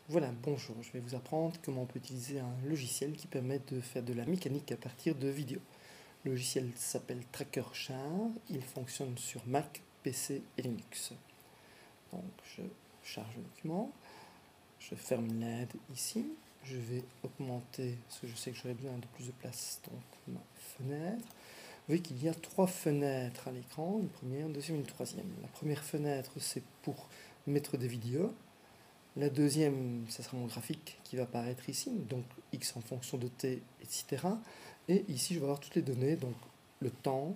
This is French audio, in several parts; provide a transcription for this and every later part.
Voilà, bonjour, je vais vous apprendre comment on peut utiliser un logiciel qui permet de faire de la mécanique à partir de vidéos. Le logiciel s'appelle TrackerChar, il fonctionne sur Mac, PC et Linux. Donc je charge le document, je ferme l'aide ici, je vais augmenter, parce que je sais que j'aurai besoin de plus de place, donc ma fenêtre. Vous voyez qu'il y a trois fenêtres à l'écran, une première, une deuxième et une troisième. La première fenêtre, c'est pour mettre des vidéos. La deuxième, ça sera mon graphique qui va apparaître ici, donc X en fonction de T, etc. Et ici, je vais avoir toutes les données, donc le temps,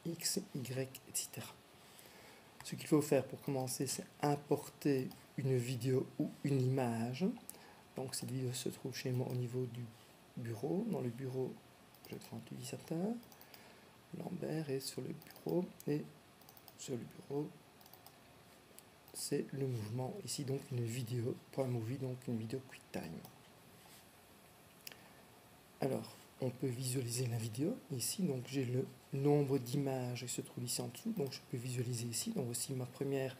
X, Y, etc. Ce qu'il faut faire pour commencer, c'est importer une vidéo ou une image. Donc cette vidéo se trouve chez moi au niveau du bureau. Dans le bureau, je prends l'utilisateur, Lambert est sur le bureau, et sur le bureau, c'est le mouvement, ici donc une vidéo, .movie, donc une vidéo QuickTime. Alors, on peut visualiser la vidéo, ici, donc j'ai le nombre d'images qui se trouve ici en dessous, donc je peux visualiser ici, donc voici ma première,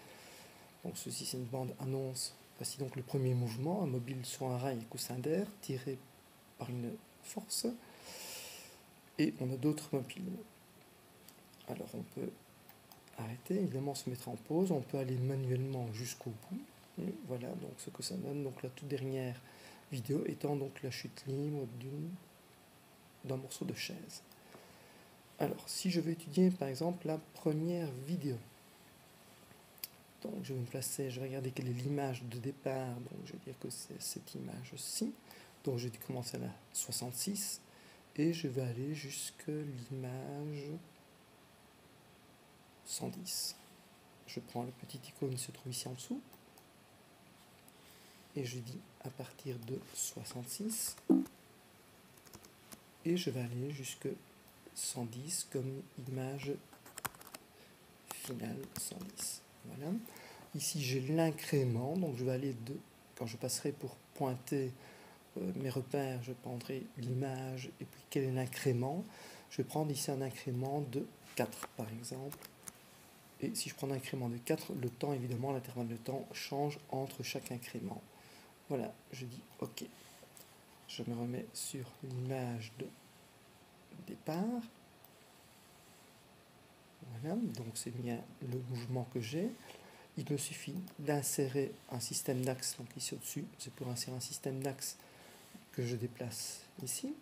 donc ceci c'est une bande annonce, voici donc le premier mouvement, un mobile sur un rail à coussin d'air, tiré par une force, et on a d'autres mobiles. Alors on peut arrêter, évidemment se mettre en pause, on peut aller manuellement jusqu'au bout. Et voilà donc ce que ça donne. Donc la toute dernière vidéo étant donc la chute libre d'un morceau de chaise. Alors si je veux étudier par exemple la première vidéo, donc je vais me placer, je vais regarder quelle est l'image de départ, donc je vais dire que c'est cette image-ci, donc je vais commencer à la 66 et je vais aller jusqu'à l'image 110. Je prends le petit icône qui se trouve ici en dessous et je dis à partir de 66 et je vais aller jusqu'à 110 comme image finale 110. Voilà. Ici j'ai l'incrément, donc je vais aller de, quand je passerai pour pointer mes repères, je prendrai l'image et puis quel est l'incrément. Je vais prendre ici un incrément de 4 par exemple. Et si je prends un incrément de 4, le temps, évidemment, l'intervalle de temps change entre chaque incrément. Voilà, je dis OK. Je me remets sur l'image de départ. Voilà, donc c'est bien le mouvement que j'ai. Il me suffit d'insérer un système d'axe, donc ici au-dessus, c'est pour insérer un système d'axe que je déplace ici.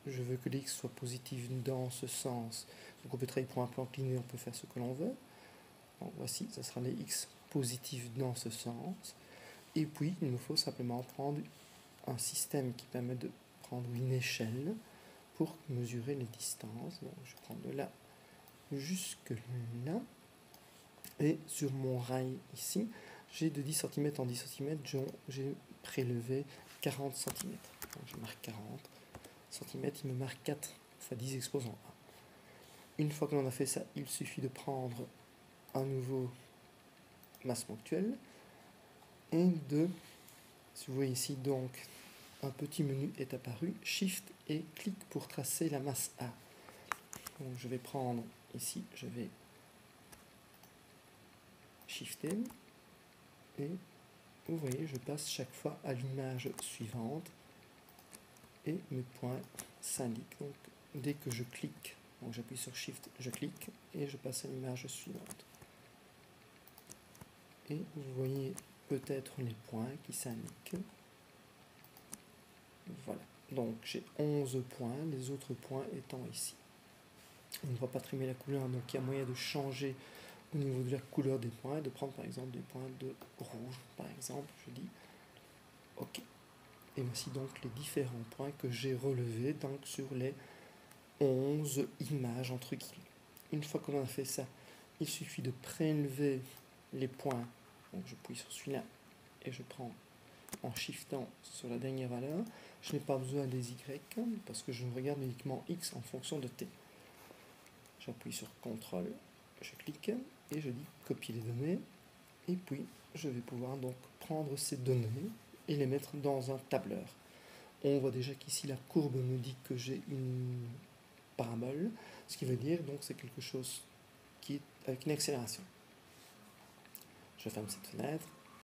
Je veux que l'X soit positif dans ce sens. Donc on peut travailler pour un plan incliné, on peut faire ce que l'on veut. Donc voici, ça sera les X positifs dans ce sens. Et puis, il me faut simplement prendre un système qui permet de prendre une échelle pour mesurer les distances. Donc je prends de là jusque là. Et sur mon rail ici, j'ai de 10 cm en 10 cm, j'ai prélevé 40 cm. Donc je marque 40 cm, il me marque 4 fois 10 exposant 1. Une fois que l'on a fait ça, il suffit de prendre un nouveau masse ponctuelle et de, si vous voyez ici, donc un petit menu est apparu, Shift et clic pour tracer la masse A. Donc je vais prendre ici, je vais shifter et vous voyez, je passe chaque fois à l'image suivante et mes points s'indiquent. Donc dès que je clique, donc j'appuie sur Shift, je clique et je passe à l'image suivante. Et vous voyez peut-être les points qui s'indiquent. Voilà, donc j'ai 11 points, les autres points étant ici. On ne va pas trimer la couleur, donc il y a moyen de changer au niveau de la couleur des points, de prendre par exemple des points de rouge, par exemple, je dis OK. Et voici donc les différents points que j'ai relevés donc, sur les 11 images entre guillemets. Une fois qu'on a fait ça, il suffit de prélever les points, donc je appuie sur celui-là et je prends en shiftant sur la dernière valeur. Je n'ai pas besoin des Y parce que je regarde uniquement X en fonction de T. J'appuie sur CTRL, je clique et je dis copier les données et puis je vais pouvoir donc prendre ces données et les mettre dans un tableur. On voit déjà qu'ici la courbe me dit que j'ai une parabole, ce qui veut dire donc c'est quelque chose qui est avec une accélération. Je ferme cette fenêtre